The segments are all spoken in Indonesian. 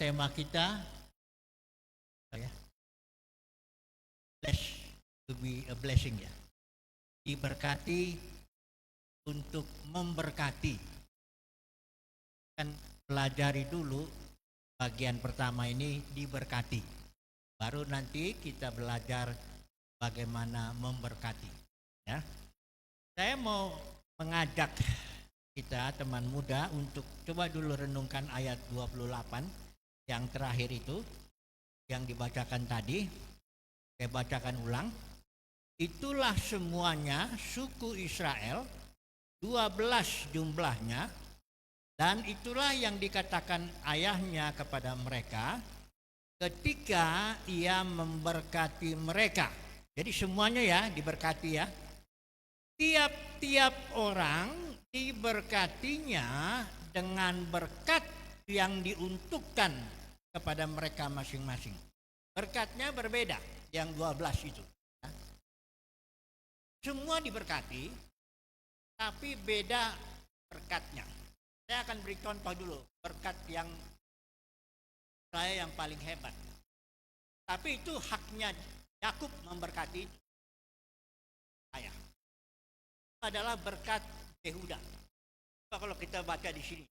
Tema kita ya, blessed to be a blessing ya. Diberkati untuk memberkati. Kan pelajari dulu bagian pertama ini diberkati. Baru nanti kita belajar bagaimana memberkati ya. Saya mau mengajak kita teman muda untuk coba dulu renungkan ayat 28 yang terakhir itu yang dibacakan tadi. Saya bacakan ulang. Itulah semuanya suku Israel, 12 jumlahnya, dan itulah yang dikatakan ayahnya kepada mereka ketika ia memberkati mereka. Jadi semuanya ya diberkati ya. Tiap-tiap orang diberkatinya dengan berkat yang diuntukkan kepada mereka masing-masing. Berkatnya berbeda, yang 12 itu. Semua diberkati, tapi beda berkatnya. Saya akan beri contoh dulu, berkat yang saya yang paling hebat. Tapi itu haknya Yakub memberkati saya. Adalah berkat Yehuda. Kalau kita baca di sini,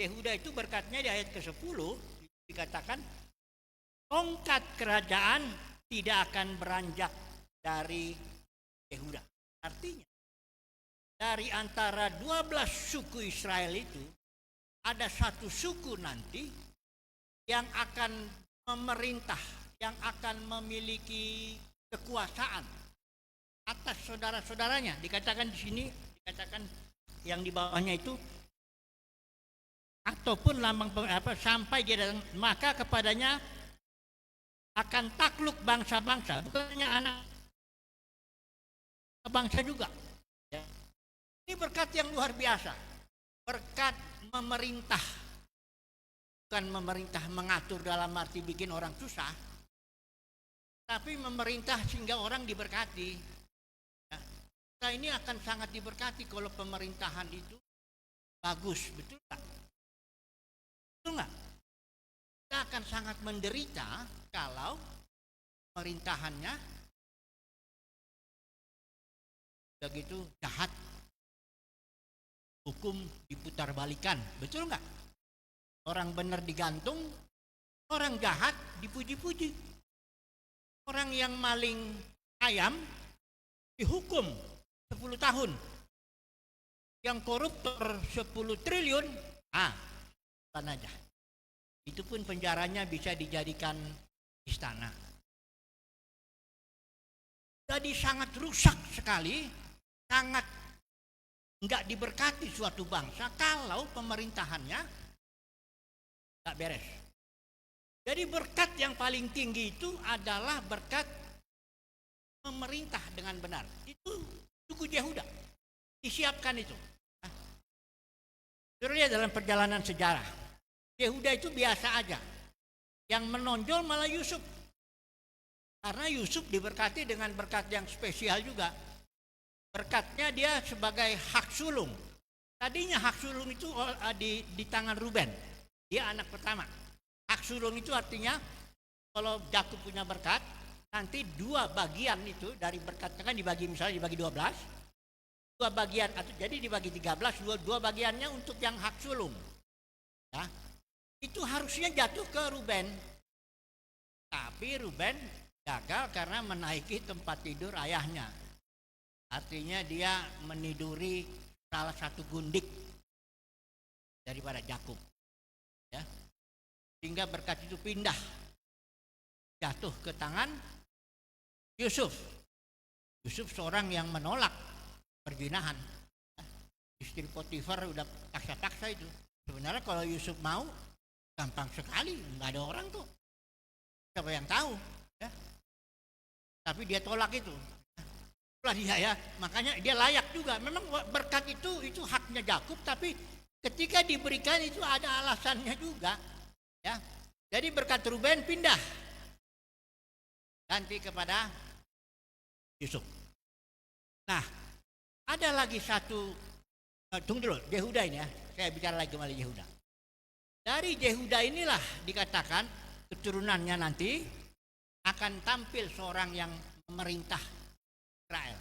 Yehuda itu berkatnya di ayat ke-10 dikatakan tongkat kerajaan tidak akan beranjak dari Yehuda. Artinya dari antara 12 suku Israel itu ada satu suku nanti yang akan memerintah, yang akan memiliki kekuasaan atas saudara-saudaranya. Dikatakan di sini, dikatakan yang di bawahnya itu ataupun lambang sampai dia datang, maka kepadanya akan takluk bangsa-bangsa, bukannya anak bangsa juga ya. Ini berkat yang luar biasa, berkat memerintah, bukan memerintah mengatur dalam arti bikin orang susah, tapi memerintah sehingga orang diberkati. Nah, ini akan sangat diberkati kalau pemerintahan itu bagus, betul nggak? Betul nggak? Kita akan sangat menderita kalau pemerintahannya begitu jahat, hukum diputar balikan, betul nggak? Orang benar digantung, orang jahat dipuji-puji, orang yang maling ayam dihukum 10 tahun, yang koruptor 10 triliun, kan aja. Itu pun penjaranya bisa dijadikan istana. Jadi sangat rusak sekali, sangat nggak diberkati suatu bangsa kalau pemerintahannya nggak beres. Jadi berkat yang paling tinggi itu adalah berkat memerintah dengan benar. Itu suku Yehuda disiapkan itu. Terlihat dalam perjalanan sejarah, Yehuda itu biasa aja. Yang menonjol malah Yusuf. Karena Yusuf diberkati dengan berkat yang spesial juga. Berkatnya dia sebagai hak sulung. Tadinya hak sulung itu di tangan Ruben. Dia anak pertama. Hak sulung itu artinya kalau Yakub punya berkat, nanti 2 bagian itu dari berkatnya kan dibagi, misalnya dibagi 12, 2 bagian, atau jadi dibagi 13, 2 bagiannya untuk yang hak sulung ya. Itu harusnya jatuh ke Ruben, tapi Ruben gagal karena menaiki tempat tidur ayahnya. Artinya dia meniduri salah satu gundik daripada Yakub ya. Sehingga berkat itu pindah jatuh ke tangan Yusuf. Yusuf seorang yang menolak perzinahan. Istri Potifar udah paksa-paksa itu. Sebenarnya kalau Yusuf mau, gampang sekali, nggak ada orang tuh. Siapa yang tahu? Ya. Tapi dia tolak itu. Itulah dia ya. Makanya dia layak juga. Memang berkat itu haknya Yakub, tapi ketika diberikan itu ada alasannya juga. Ya. Jadi berkat Ruben pindah ganti kepada Yusuf. Nah, ada lagi satu, tunggu dulu, Yehuda ini ya, saya bicara lagi kembali Yehuda. Dari Yehuda inilah dikatakan keturunannya nanti akan tampil seorang yang memerintah Israel.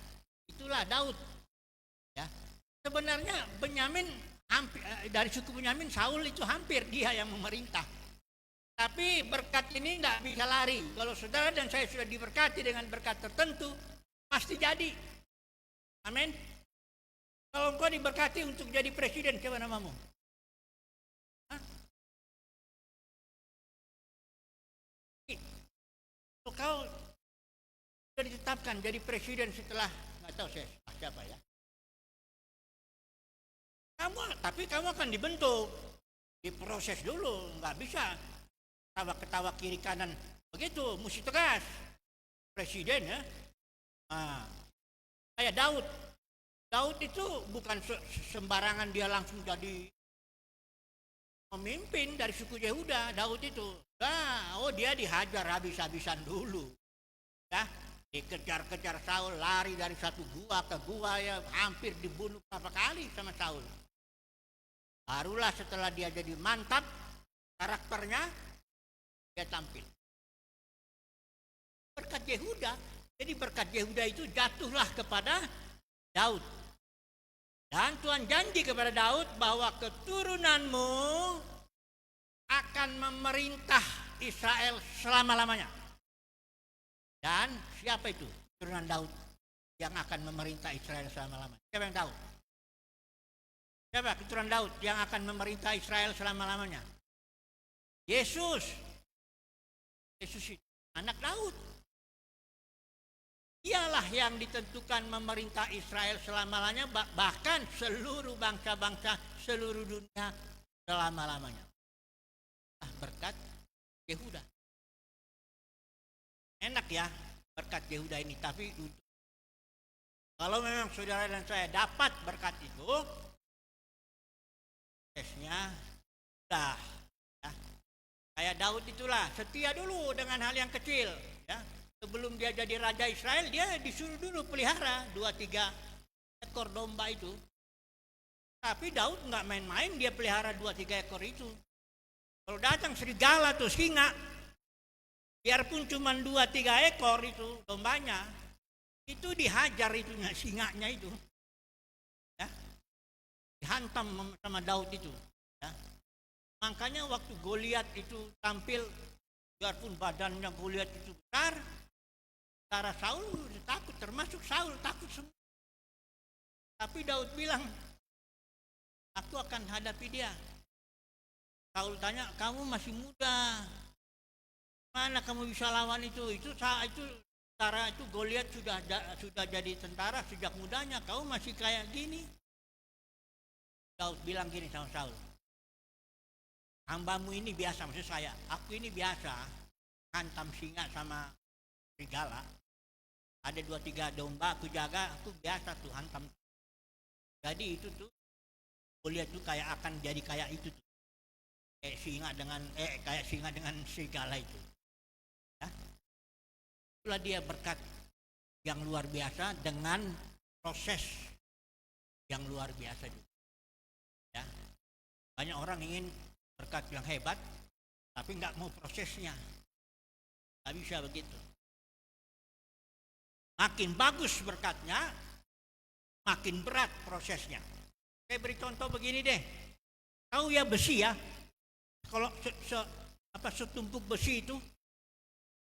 Itulah Daud. Ya. Sebenarnya Benyamin dari suku Benyamin, Saul itu hampir dia yang memerintah. Tapi berkat ini tidak bisa lari. Kalau saudara dan saya sudah diberkati dengan berkat tertentu, pasti jadi. Amin. Kalau engkau diberkati untuk jadi presiden, siapa namamu? Hah? Kalau kau sudah ditetapkan jadi presiden setelah, nggak tahu saya siapa ya. Tapi kamu akan dibentuk, diproses dulu, nggak bisa ketawa kiri kanan begitu, mesti tegas. Presiden ya. Nah, kayak Daud. Daud itu bukan sembarangan dia langsung jadi pemimpin dari suku Yehuda. Daud itu, dia dihajar habis-habisan dulu. Ya, dikejar-kejar Saul, lari dari satu gua ke gua, ya hampir dibunuh berapa kali sama Saul. Barulah setelah dia jadi mantap karakternya, dia tampil. Berkat Yehuda, jadi berkat Yehuda itu jatuhlah kepada Daud. Dan Tuhan janji kepada Daud bahwa keturunanmu akan memerintah Israel selama-lamanya. Dan siapa itu keturunan Daud yang akan memerintah Israel selama-lamanya? Siapa yang tahu? Siapa keturunan Daud yang akan memerintah Israel selama-lamanya? Yesus. Yesus itu anak Daud. Dialah yang ditentukan memerintah Israel selama-lamanya, bahkan seluruh bangsa-bangsa seluruh dunia selama-lamanya. Berkat Yehuda. Enak ya berkat Yehuda ini, tapi kalau memang saudara dan saya dapat berkat itu, prosesnya sudah. Ya. Kayak Daud itulah, setia dulu dengan hal yang kecil. Ya. Sebelum dia jadi raja Israel, dia disuruh dulu pelihara 2-3 ekor domba itu. Tapi Daud nggak main-main, dia pelihara 2-3 ekor itu. Kalau datang serigala tuh, singa, biarpun cuma 2-3 ekor itu dombanya, itu dihajar itunya, singanya itu. Ya. Dihantam sama Daud itu. Ya. Makanya waktu Goliat itu tampil, biarpun badannya Goliat itu besar, cara Saul takut, termasuk Saul takut semua. Tapi Daud bilang, aku akan hadapi dia. Saul tanya, kamu masih muda, mana kamu bisa lawan itu? Itu cara itu Goliat sudah jadi tentara sejak mudanya, kamu masih kayak gini. Daud bilang gini sama Saul, hambamu ini biasa, maksud saya, aku ini biasa hantam singa sama serigala. Ada 2-3 domba aku jaga, aku biasa tuh hantam. Jadi itu tuh Goliat tuh akan jadi kayak itu tuh. Kayak singa dengan serigala itu. Ya. Itulah dia berkat yang luar biasa dengan proses yang luar biasa juga. Ya. Banyak orang ingin berkat yang hebat, tapi nggak mau prosesnya. Nggak bisa begitu. Makin bagus berkatnya, makin berat prosesnya. Saya beri contoh begini deh. Tahu ya besi ya? Kalau setumpuk besi itu,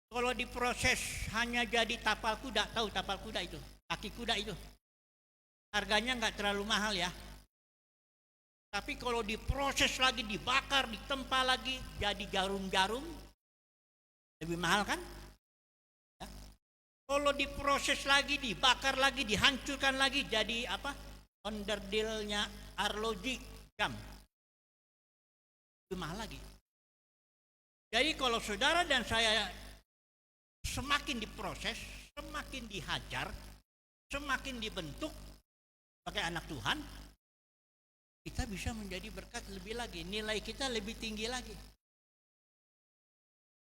kalau diproses hanya jadi tapal kuda, tahu tapal kuda itu? Kaki kuda itu. Harganya nggak terlalu mahal ya. Tapi kalau diproses lagi, dibakar, ditempa lagi, jadi jarum-jarum, lebih mahal kan? Kalau diproses lagi, dibakar lagi, dihancurkan lagi, jadi onderdilnya arloji jam. Lebih mahal lagi. Jadi kalau saudara dan saya semakin diproses, semakin dihajar, semakin dibentuk sebagai anak Tuhan, kita bisa menjadi berkat lebih lagi, nilai kita lebih tinggi lagi.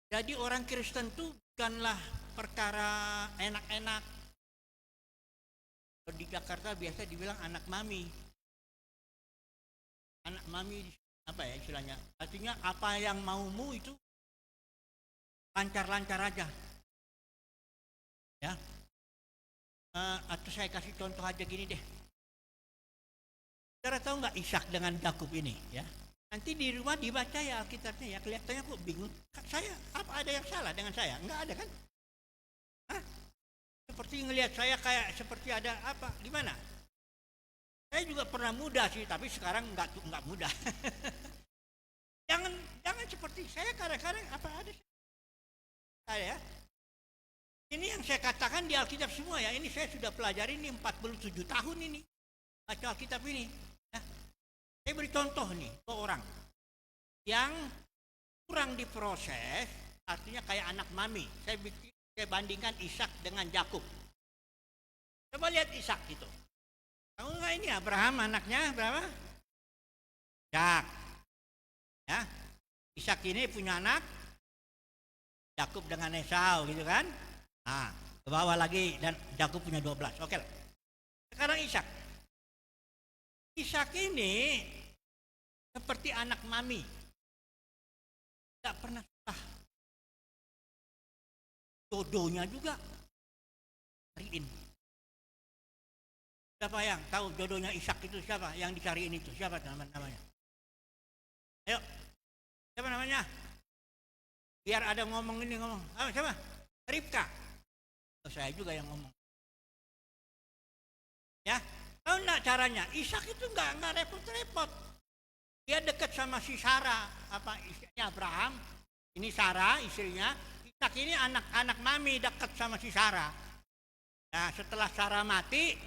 Jadi orang Kristen itu bukanlah perkara enak-enak. Di Jakarta biasa dibilang anak mami. Anak mami apa ya istilahnya? Artinya apa yang maumu itu lancar-lancar aja. Ya. Atau saya kasih contoh aja gini deh. Saudara tahu nggak Ishak dengan Yakub ini? Ya. Nanti di rumah dibaca ya Alkitabnya ya, kelihatannya kok bingung. Saya apa ada yang salah dengan saya? Enggak ada kan? Hah? Seperti ngelihat saya kayak seperti ada apa? Gimana? Saya juga pernah muda sih, tapi sekarang enggak muda. jangan seperti saya kadang-kadang apa ada saya. Ini yang saya katakan di Alkitab semua ya. Ini saya sudah pelajari ini 47 tahun ini baca Alkitab ini. Ya. Saya beri contoh nih ke orang yang kurang diproses, artinya kayak anak mami. Saya bandingkan Ishak dengan Yakub. Coba lihat Ishak itu. Tahu nggak ini Abraham anaknya berapa? Ishak. Ya. Ishak ini punya anak Yakub dengan Esau gitu kan? Nah, ke bawah lagi dan Yakub punya 12. Oke lah. Sekarang Ishak. Ishak ini seperti anak mami. Tidak pernah susah. Jodohnya juga cariin. Siapa yang tahu jodohnya Ishak itu siapa? Yang dicariin itu siapa namanya? Ayo. Siapa namanya? Biar ada ngomong ini ngomong. Ah, siapa? Ribka. Saya juga yang ngomong. Ya, tahu enggak caranya? Ishak itu enggak repot-repot. Dia dekat sama si Sarah, apa istrinya Abraham. Ini Sarah istrinya. Ishak ini anak mami dekat sama si Sarah. Nah, setelah Sarah mati,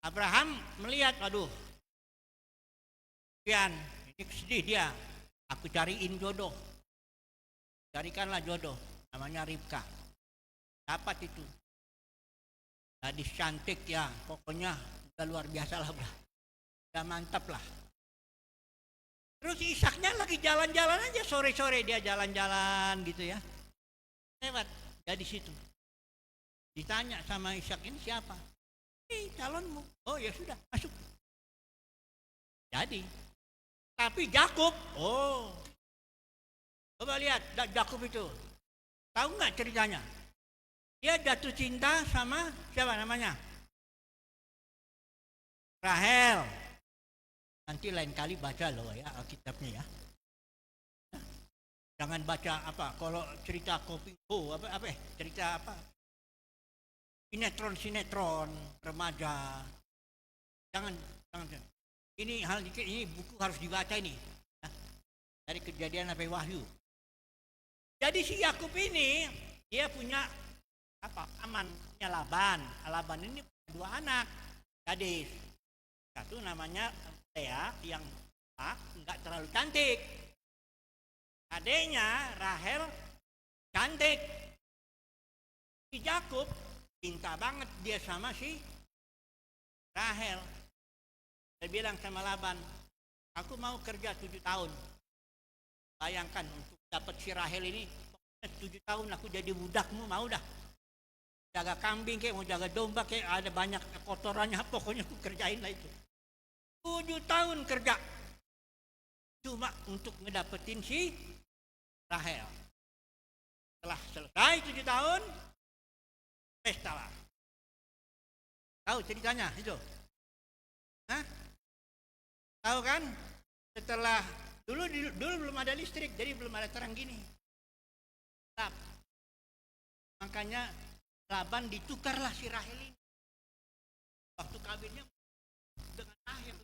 Abraham melihat, aduh, Pian, ini sedih dia. Aku cariin jodoh. Carikanlah jodoh, namanya Ribka. Dapat itu. Gadis cantik ya, pokoknya udah luar biasa lah, udah mantap lah. Terus Ishaknya lagi jalan-jalan aja, sore-sore dia jalan-jalan gitu ya. Lewat gadis itu. Ditanya sama Ishak, ini siapa? Ini calonmu. Oh ya sudah, masuk. Jadi, tapi Yakub, oh, coba lihat Yakub itu. Tahu nggak ceritanya? Dia jatuh cinta sama siapa namanya? Rahel. Nanti lain kali baca loh ya Alkitabnya ya. Jangan baca apa kalau cerita Kopingho cerita apa? Sinetron remaja. Jangan. Ini buku harus dibaca ini. Ya. Dari Kejadian sampai Wahyu. Jadi si Yakub ini dia punya punya Laban. Laban ini punya 2 anak gadis. Satu namanya Lea yang enggak terlalu cantik. Adiknya Rahel cantik. Si Yakub cinta banget dia sama si Rahel. Dia bilang sama Laban, aku mau kerja 7 tahun. Bayangkan untuk dapat si Rahel ini 7 tahun aku jadi budakmu, mau dah. Jaga kambing kayak mau jaga domba kayak ada banyak kotorannya, pokoknya aku kerjain lah itu. 7 tahun kerja cuma untuk ngedapetin si Rahel. Setelah selesai 7 tahun pesta lah. Tahu ceritanya itu? Hah? Tahu kan? Setelah dulu belum ada listrik, jadi belum ada terang gini. Makanya Laban ditukarlah si Rahel ini. Waktu kawinnya dengan Rahel.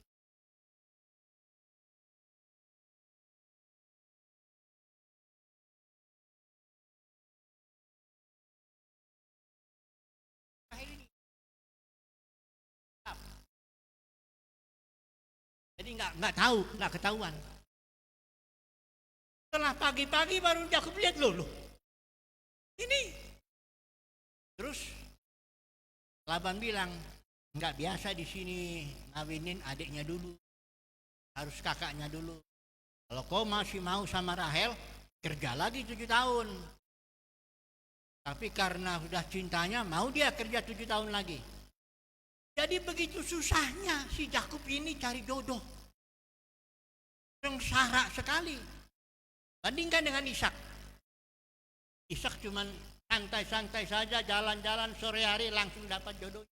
Rahel ini. Jadi nggak tahu, nggak ketahuan. Setelah pagi-pagi baru Yakub lihat loh. Ini. Terus Laban bilang, nggak biasa di sini ngawinin adiknya dulu, harus kakaknya dulu. Kalau kau masih mau sama Rahel, kerja lagi 7 tahun. Tapi karena sudah cintanya, mau dia kerja 7 tahun lagi. Jadi begitu susahnya si Yakub ini cari jodoh. sengsara sekali. Bandingkan dengan Ishak. Ishak cuman santai-santai saja, jalan-jalan sore hari langsung dapat jodoh.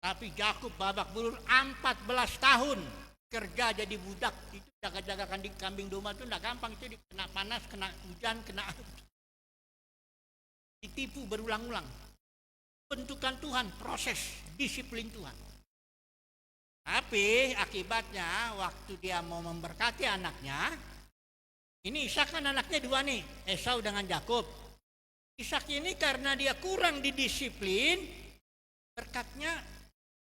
Tapi Yakub babak belur 14 tahun kerja jadi budak. Itu jaga-jaga kambing domba itu tidak gampang. Itu kena panas, kena hujan, kena ditipu berulang-ulang. Bentukan Tuhan, proses disiplin Tuhan. Tapi akibatnya waktu dia mau memberkati anaknya, ini Ishak kan anaknya dua nih, Esau dengan Yakub. Ishak ini karena dia kurang didisiplin, berkatnya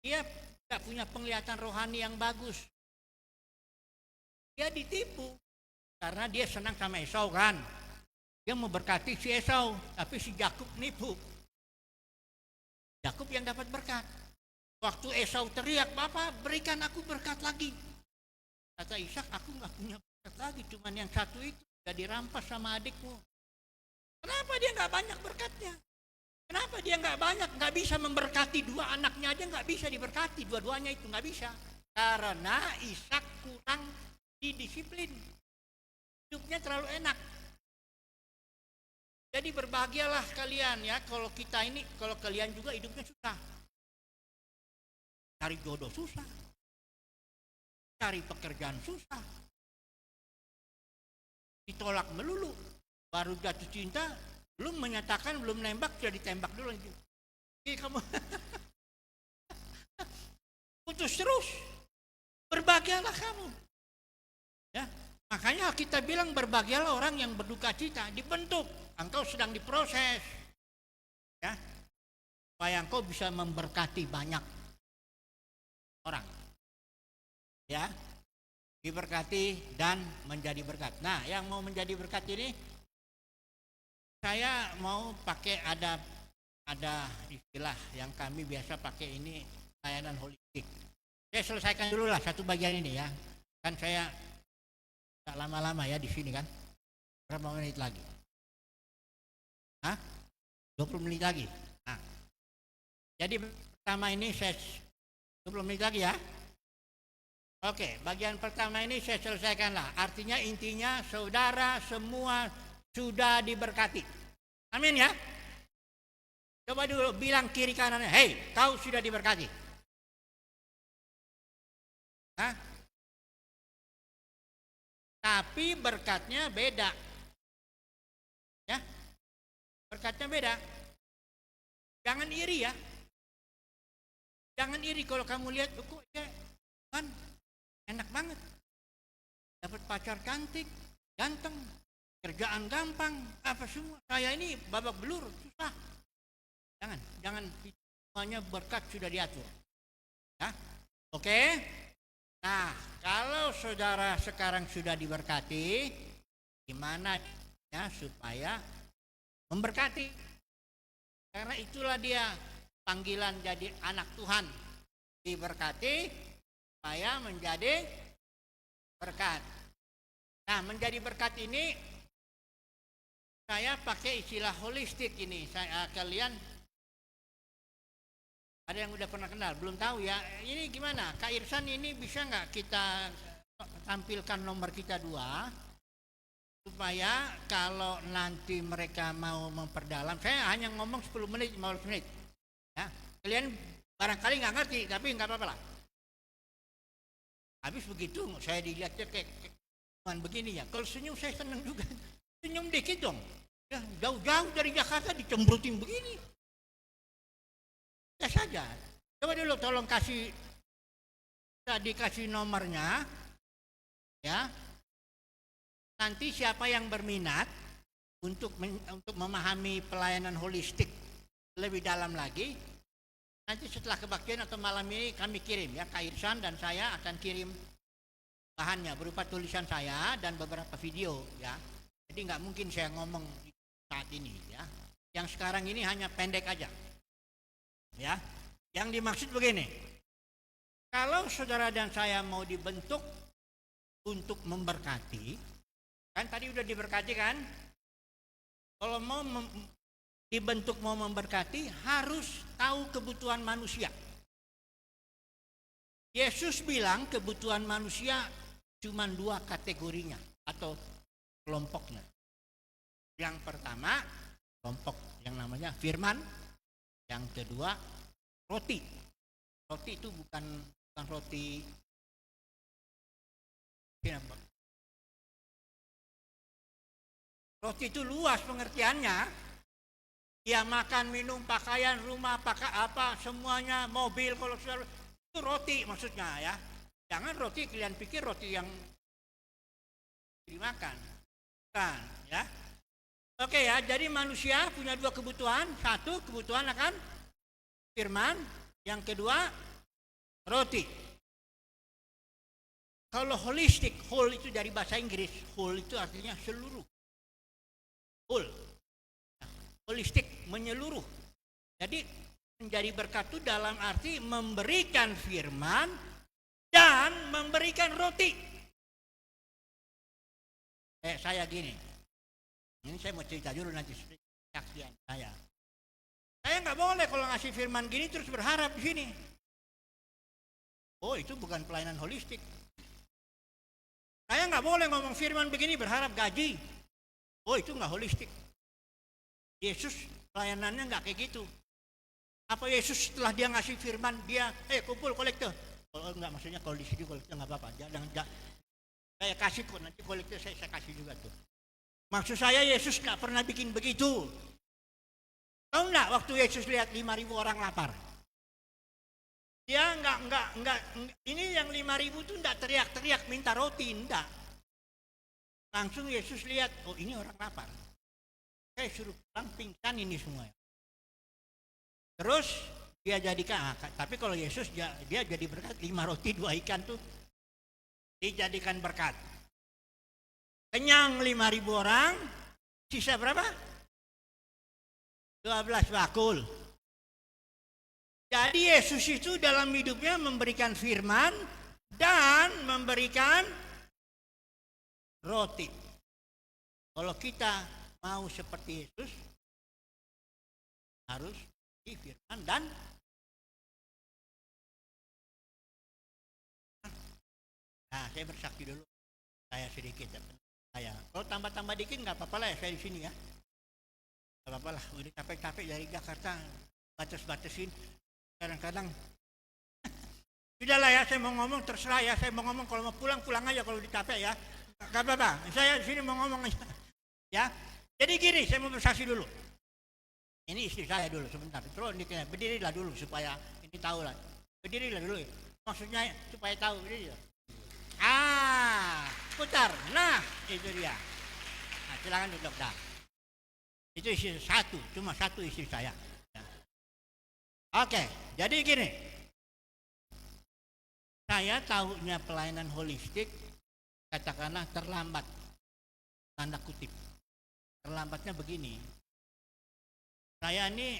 dia tidak punya penglihatan rohani yang bagus. Dia ditipu karena dia senang sama Esau kan. Dia mau berkati si Esau, tapi si Yakub nipu. Yakub yang dapat berkat. Waktu Esau teriak, "Bapak, berikan aku berkat lagi." Kata Ishak, "Aku nggak punya berkat lagi, cuman yang satu itu sudah dirampas sama adikmu." Kenapa dia nggak banyak berkatnya? Kenapa dia nggak bisa memberkati dua anaknya aja, nggak bisa diberkati dua-duanya itu nggak bisa? Karena Ishak kurang didisiplin, hidupnya terlalu enak. Jadi berbahagialah kalian ya, kalau kalian juga hidupnya susah. Cari jodoh susah, cari pekerjaan susah, ditolak melulu, baru jatuh cinta, belum menyatakan, belum nembak, sudah ditembak dulu. Jadi kamu putus terus. Berbahagialah kamu. Ya, makanya kita bilang berbahagialah orang yang berduka cita, dibentuk. Engkau sedang diproses. Ya, supaya engkau bisa memberkati banyak orang. Ya, diberkati dan menjadi berkat. Nah, yang mau menjadi berkat ini, saya mau pakai ada istilah yang kami biasa pakai ini, layanan holistik. Saya selesaikan dulu lah satu bagian ini ya. Kan saya tak lama-lama ya di sini kan. Berapa menit lagi? 20 menit lagi. Nah, jadi pertama ini saya 20 menit lagi ya. Oke, bagian pertama ini saya selesaikanlah. Artinya intinya saudara semua sudah diberkati. Amin ya. Coba dulu bilang kiri kanannya, "Hei, kau sudah diberkati." Hah? Tapi berkatnya beda. Ya. Berkatnya beda. Jangan iri ya. Jangan iri kalau kamu lihat, kok ya kan enak banget. Dapat pacar cantik, ganteng, kerjaan gampang, apa semua. Saya ini babak belur, susah. Jangan semuanya berkat sudah diatur. Ya. Oke? Nah, kalau saudara sekarang sudah diberkati, gimana ya supaya memberkati? Karena itulah dia panggilan jadi anak Tuhan, diberkati supaya menjadi berkat. Nah, menjadi berkat ini saya pakai istilah holistik ini. Kalian ada yang udah pernah kenal, belum tahu ya. Ini gimana? Kak Irsan ini bisa nggak kita tampilkan nomor kita 2 supaya kalau nanti mereka mau memperdalam, saya hanya ngomong 10 menit, 15 menit. Ya, kalian barangkali nggak ngerti, tapi nggak apa-apa lah. Habis begitu saya dilihatnya kayak begini ya. Kalau senyum saya senang juga. Senyum dikit dong. Ya, jauh-jauh dari Jakarta dicembrutin begini. Ya saja. Coba dulu tolong dikasih nomornya. Ya. Nanti siapa yang berminat untuk memahami pelayanan holistik lebih dalam lagi, nanti setelah kebaktian atau malam ini kami kirim ya, Kak Irsan dan saya akan kirim bahannya berupa tulisan saya dan beberapa video ya. Jadi nggak mungkin saya ngomong saat ini ya. Yang sekarang ini hanya pendek aja. Ya. Yang dimaksud begini. Kalau saudara dan saya mau dibentuk untuk memberkati, kan tadi udah diberkati kan? Kalau mau dibentuk mau memberkati harus tahu kebutuhan manusia. Yesus bilang kebutuhan manusia cuma 2 kategorinya atau kelompoknya. Yang pertama, kelompok yang namanya firman. Yang kedua, roti. Roti itu bukan roti apa? Roti itu luas pengertiannya. Ya makan, minum, pakaian, rumah, pakai apa, semuanya, mobil, kalau itu roti maksudnya ya. Jangan roti kalian pikir roti yang dimakan. Bukan, ya. Oke ya, jadi manusia punya 2 kebutuhan. Satu, kebutuhan akan firman. Yang kedua, roti. Kalau holistik, whole itu dari bahasa Inggris. Whole itu artinya seluruh. Whole. Holistik, menyeluruh. Jadi menjadi berkat itu dalam arti memberikan firman dan memberikan roti. Saya gini. Ini saya mau cerita dulu nanti saksian saya. Saya nggak boleh kalau ngasih firman gini terus berharap di sini. Oh, itu bukan pelayanan holistik. Saya nggak boleh ngomong firman begini berharap gaji. Oh, itu nggak holistik. Yesus pelayanannya nggak kayak gitu. Apa Yesus setelah dia ngasih firman dia, kumpul kolektor. Kalau nggak maksudnya kalau di sini kolektor nggak apa-apa. Jangan, saya kasih kok nanti kolektor saya kasih juga tuh. Maksud saya Yesus nggak pernah bikin begitu. Tahu nggak waktu Yesus lihat 5.000 orang lapar? Dia nggak ini yang 5.000 tuh nggak teriak-teriak minta roti, enggak. Langsung Yesus lihat, oh ini orang lapar. Saya suruh pulang pingsan ini semua. Terus dia jadikan, tapi kalau Yesus dia jadi berkat 5 roti 2 ikan tuh dijadikan berkat. Kenyang 5.000 orang, sisa berapa? 12 bakul. Jadi Yesus itu dalam hidupnya memberikan firman dan memberikan roti. Kalau kita mau seperti Yesus harus di firman dan saya bersaksi dulu. Saya sedikit saya. Kalau tambah-tambah dikit nggak apa-apa lah ya, saya di sini ya. Nggak apa-apa lah. Udah capek-capek dari Jakarta batas-batasin. Kadang-kadang sudahlah ya, saya mau ngomong terserah ya. Saya mau ngomong kalau mau pulang aja kalau capek ya. Nggak apa-apa. Saya di sini mau ngomong aja. Ya. Jadi gini, saya mau bersaksi dulu. Ini istri saya dulu sebentar. Terus berdirilah dulu supaya ini tahu lah. Berdirilah dulu. Maksudnya supaya tahu berdiri. Putar. Nah, itu dia. Nah, silakan duduk dah. Itu istri satu, cuma satu istri saya. Ya. Oke, jadi gini. Saya tahunya pelayanan holistik katakanlah terlambat. Tanda kutip. Terlambatnya begini, saya ini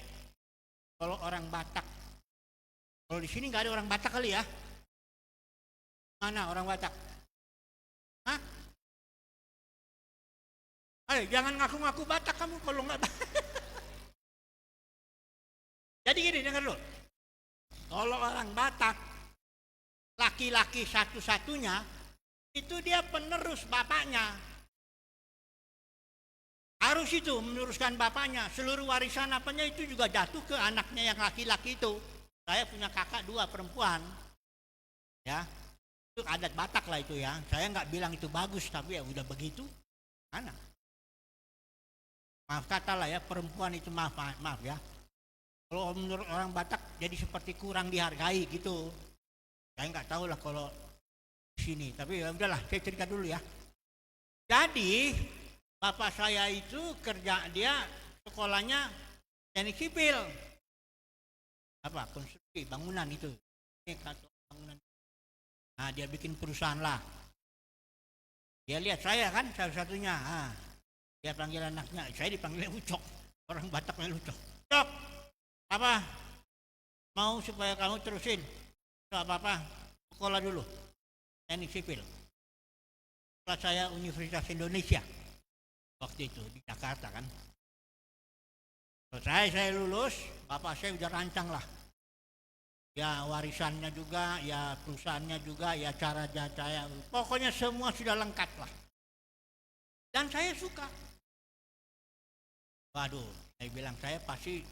kalau orang Batak, kalau di sini nggak ada orang Batak kali ya? Mana orang Batak? Hah? Ayo jangan ngaku-ngaku Batak kamu kalau nggak. Jadi gini, dengar dulu. Kalau orang Batak, laki-laki satu-satunya itu dia penerus bapaknya. Harus itu meneruskan bapaknya. Seluruh warisan apanya itu juga jatuh ke anaknya yang laki-laki itu. Saya punya kakak 2 perempuan. Ya. Itu adat Batak lah itu ya. Saya nggak bilang itu bagus, tapi ya udah begitu. Anak. Maaf kata lah ya, perempuan itu maaf ya. Kalau menurut orang Batak jadi seperti kurang dihargai gitu. Saya nggak tahu lah kalau di sini. Tapi ya udahlah, saya cerita dulu ya. Jadi bapak saya itu kerja, dia sekolahnya teknik sipil. Konstruksi bangunan itu. Bangunan. Nah, dia bikin perusahaan lah. Dia lihat saya kan salah-satunya. Dia panggil anaknya, saya dipanggil Ucok. Orang Bataknya Ucok. Ucok, apa? Mau supaya kamu terusin? Apa-apa, sekolah dulu. Teknik sipil. Sekolah saya Universitas Indonesia. Waktu itu di Jakarta kan. Selesai saya lulus, bapak saya udah rancang lah. Ya warisannya juga, ya perusahaannya juga, ya cara saya. Pokoknya semua sudah lengkap lah. Dan saya suka. Waduh, saya bilang saya pasti,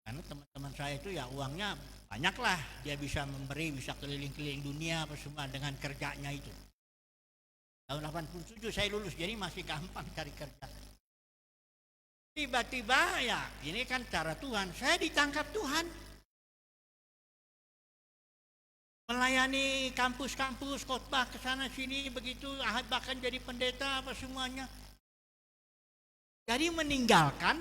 karena teman-teman saya itu ya uangnya banyak lah. Dia bisa memberi, bisa keliling-keliling dunia apa semua dengan kerjanya itu. Tahun 87 saya lulus, jadi masih gampang cari kerja. Tiba-tiba ya ini kan cara Tuhan, saya ditangkap Tuhan. Melayani kampus-kampus, khotbah ke sana sini begitu, bahkan jadi pendeta apa semuanya. Jadi meninggalkan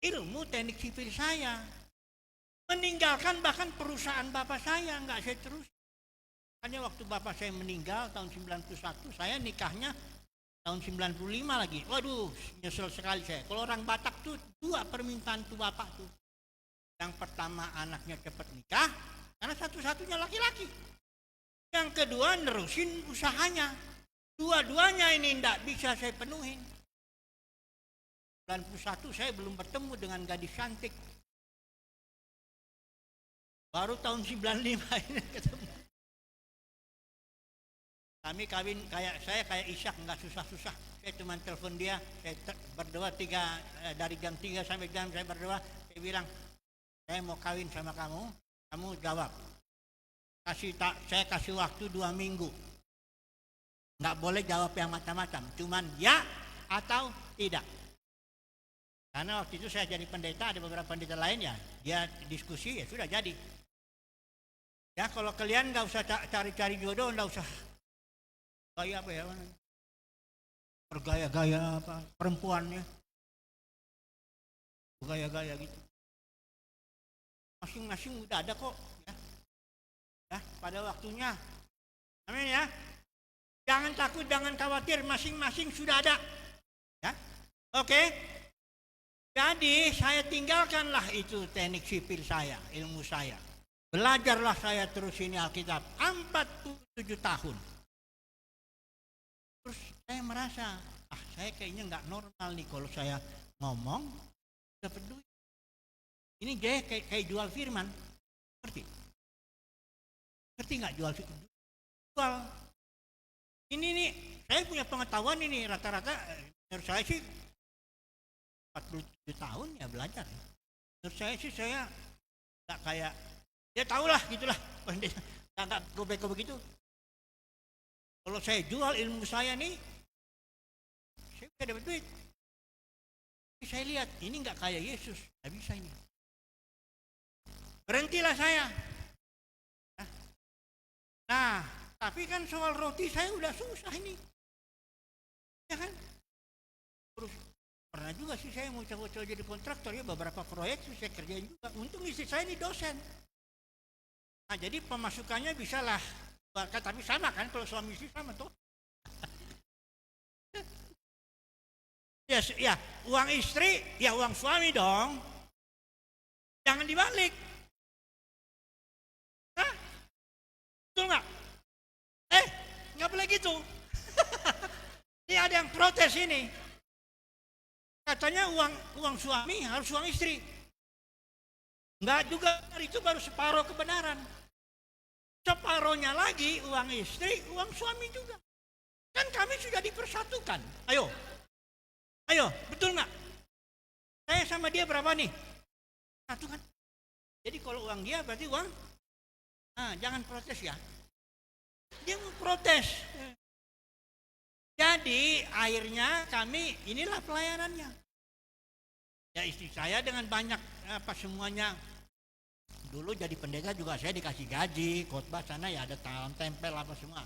ilmu teknik sipil saya. Meninggalkan bahkan perusahaan bapak saya, enggak saya terus. Hanya waktu bapak saya meninggal tahun 91, saya nikahnya tahun 95 lagi. Waduh, nyesel sekali saya. Kalau orang Batak tuh dua permintaan tuh bapak tuh. Yang pertama anaknya cepat nikah, karena satu-satunya laki-laki. Yang kedua nerusin usahanya. Dua-duanya ini tidak bisa saya penuhin. 91 saya belum bertemu dengan gadis cantik. Baru tahun 95 ini ketemu. Kami kawin kayak Ishak, nggak susah-susah. Saya cuma telepon dia, saya berdoa dari jam 3 sampai jam saya berdoa. Saya bilang, saya mau kawin sama kamu. Kamu jawab, saya kasih waktu 2 minggu. Nggak boleh jawab yang macam-macam, cuman ya atau tidak. Karena waktu itu saya jadi pendeta, ada beberapa pendeta lain ya, dia diskusi ya sudah jadi. Ya kalau kalian nggak usah cari-cari jodoh, nggak usah gaya apa ya, bergaya-gaya apa perempuannya, bergaya-gaya gitu. Masing-masing udah ada kok ya pada waktunya. Amin ya. Jangan takut, jangan khawatir, masing-masing sudah ada ya. Oke. Jadi saya tinggalkanlah itu teknik sipil saya, ilmu saya. Belajarlah saya terus ini Alkitab 47 tahun. Terus saya merasa saya kayaknya nggak normal nih kalau saya ngomong dapat duit. Ini dia kayak jual firman, ngerti nggak jual? Ini nih, saya punya pengetahuan ini rata-rata. Menurut saya sih 47 tahun ya belajar. Menurut saya sih saya nggak kayak, ya tahulah gitulah, nggak gobek begitu. Kalau saya jual ilmu saya nih, saya bisa dapat duit. Tapi saya lihat ini nggak kayak Yesus, nggak bisa ini. Berhentilah saya. Nah, tapi kan soal roti saya udah susah ini. Ya kan? Terus pernah juga sih saya mau coba-coba jadi kontraktor ya, beberapa proyek saya kerjain juga. Untung istri saya ini dosen. Nah, jadi pemasukannya bisa lah. Tapi sama kan kalau suami istri sama tuh. Ya, uang istri, ya uang suami dong. Jangan dibalik. Betul nggak? Nggak boleh gitu. Ini ada yang protes ini. Katanya uang suami harus uang istri. Nggak juga, itu baru separuh kebenaran. Separuhnya lagi uang istri, uang suami juga. Kan kami sudah dipersatukan. Ayo, betul nggak? Saya sama dia berapa nih? Satu kan? Jadi kalau uang dia berarti uang. Jangan protes ya. Dia mau protes. Jadi akhirnya kami, inilah pelayanannya. Ya istri saya dengan banyak semuanya. Dulu jadi pendeta juga saya dikasih gaji, khotbah sana ya ada tempel apa semua.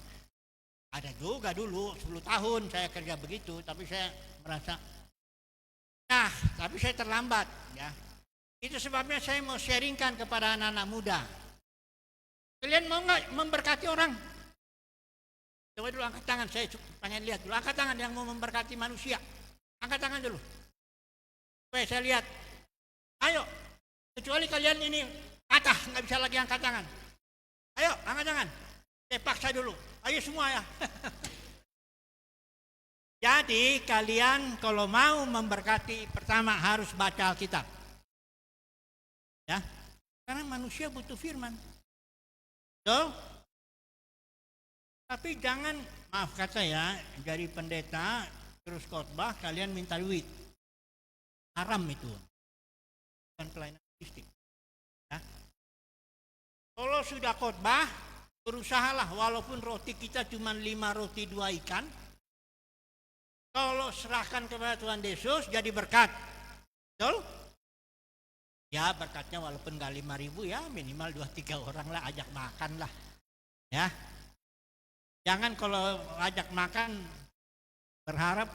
Ada juga dulu 10 tahun saya kerja begitu, tapi saya merasa, tapi saya terlambat ya. Itu sebabnya saya mau sharingkan kepada anak-anak muda. Kalian mau nggak memberkati orang? Coba dulu angkat tangan, saya pengen lihat dulu. Angkat tangan yang mau memberkati manusia. Angkat tangan dulu. Supaya saya lihat. Ayo, kecuali kalian ini patah, nggak bisa lagi angkat tangan. Ayo, angkat tangan. Saya paksa dulu. Ayo semua ya. Jadi kalian kalau mau memberkati, pertama harus baca Alkitab. Ya. Karena manusia butuh firman. Betul? Tapi jangan, maaf kata ya, jadi pendeta terus khotbah kalian minta duit. Haram itu. Bukan pelayanan logistik. Ya. Kalau sudah khotbah, berusahalah walaupun roti kita cuma 5 roti 2 ikan. Kalau serahkan kepada Tuhan Yesus jadi berkat. Betul? Ya berkatnya walaupun gak 5.000 ya minimal 2-3 orang lah ajak makan lah. Ya. Jangan kalau ajak makan berharap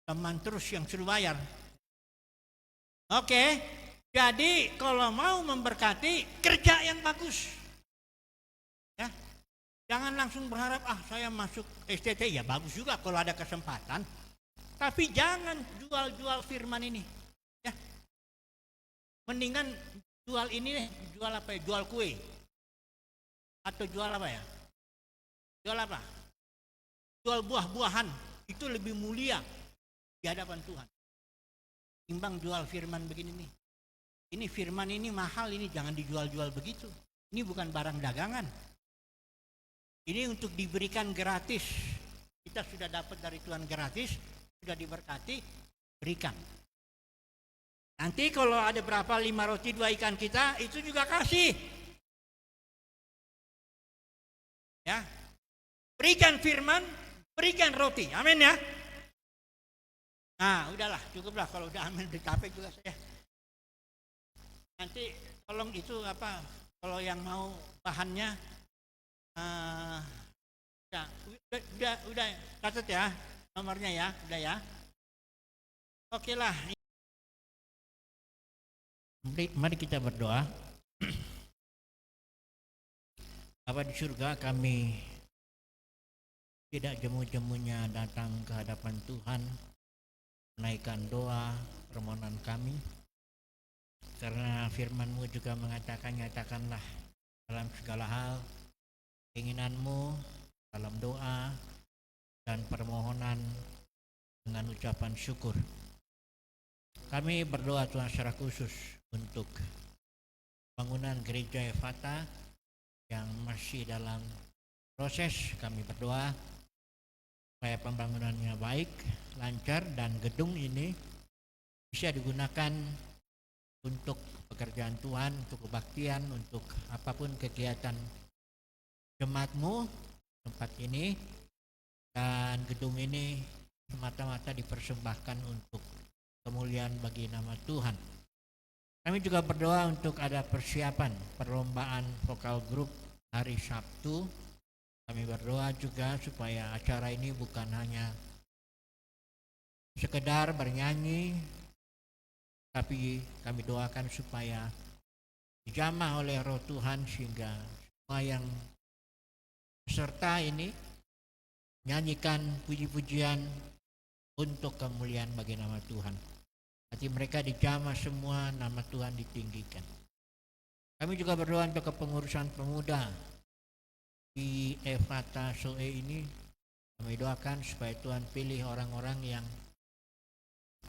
teman terus yang suruh bayar. Oke. Jadi kalau mau memberkati kerja yang bagus. Ya. Jangan langsung berharap saya masuk STT ya bagus juga kalau ada kesempatan. Tapi jangan jual-jual firman ini. Ya. Mendingan jual ini nih, jual apa ya? Jual kue. Atau jual apa ya? Jual apa? Jual buah-buahan. Itu lebih mulia di hadapan Tuhan. Timbang jual firman begini nih. Ini firman ini mahal, ini jangan dijual-jual begitu. Ini bukan barang dagangan. Ini untuk diberikan gratis. Kita sudah dapat dari Tuhan gratis, sudah diberkati, berikan. Nanti kalau ada berapa 5 roti 2 ikan kita, itu juga kasih. Ya. Berikan firman, berikan roti. Amin ya. Nah, udahlah, cukuplah kalau udah amin di capek juga saya. Nanti tolong itu apa? Kalau yang mau bahannya udah catat ya nomornya ya, udah ya. Oke lah. Mari kita berdoa. Bapa di surga, kami tidak jemu-jemunya datang ke hadapan Tuhan, menaikkan doa permohonan kami. Karena firman-Mu juga mengatakan, nyatakanlah dalam segala hal keinginanmu dalam doa dan permohonan dengan ucapan syukur. Kami berdoa Tuhan secara khusus untuk bangunan gereja Efata yang masih dalam proses. Kami berdoa supaya pembangunannya baik, lancar, dan gedung ini bisa digunakan untuk pekerjaan Tuhan, untuk kebaktian, untuk apapun kegiatan jemaat-Mu tempat ini, dan gedung ini semata-mata dipersembahkan untuk kemuliaan bagi nama Tuhan. Kami juga berdoa untuk ada persiapan perlombaan vokal grup hari Sabtu. Kami berdoa juga supaya acara ini bukan hanya sekedar bernyanyi, tapi kami doakan supaya dijamah oleh Roh Tuhan sehingga semua yang peserta ini nyanyikan puji-pujian untuk kemuliaan bagi nama Tuhan. Hati mereka dijamah semua, nama Tuhan ditinggikan. Kami juga berdoa untuk kepengurusan pemuda di Efata Soe ini. Kami doakan supaya Tuhan pilih orang-orang yang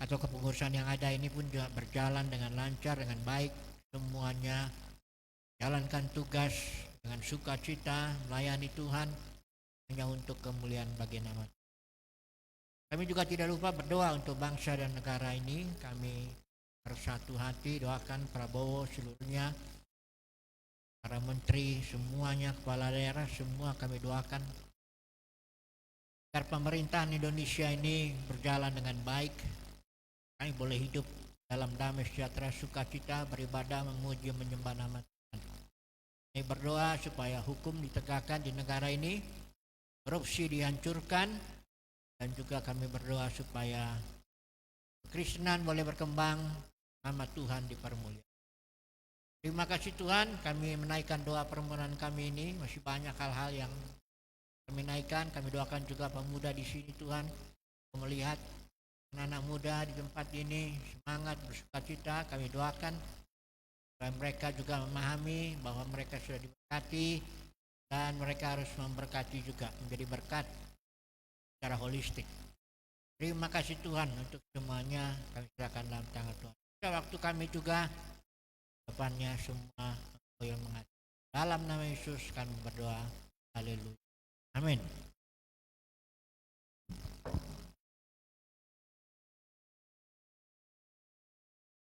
atau kepengurusan yang ada ini pun juga berjalan dengan lancar, dengan baik. Semuanya jalankan tugas dengan sukacita, melayani Tuhan hanya untuk kemuliaan bagi nama Tuhan. Kami juga tidak lupa berdoa untuk bangsa dan negara ini. Kami bersatu hati doakan Prabowo seluruhnya, para menteri semuanya, kepala daerah semua kami doakan agar pemerintahan Indonesia ini berjalan dengan baik. Kami boleh hidup dalam damai sejahtera sukacita, beribadah, memuji, menyembah nama Tuhan. Kami berdoa supaya hukum ditegakkan di negara ini, korupsi dihancurkan, dan juga kami berdoa supaya kekristenan boleh berkembang, nama Tuhan dipermuliakan. Terima kasih Tuhan, kami menaikkan doa permohonan kami ini. Masih banyak hal-hal yang kami naikkan. Kami doakan juga pemuda di sini Tuhan, melihat anak-anak muda di tempat ini semangat bersukacita. Kami doakan supaya mereka juga memahami bahwa mereka sudah diberkati dan mereka harus memberkati juga, menjadi berkat secara holistik. Terima kasih Tuhan untuk semuanya. Kami serahkan dalam tangan Tuhan. Waktu kami juga depannya semua yang mengatakan dalam nama Yesus kami berdoa. Haleluya. Amin.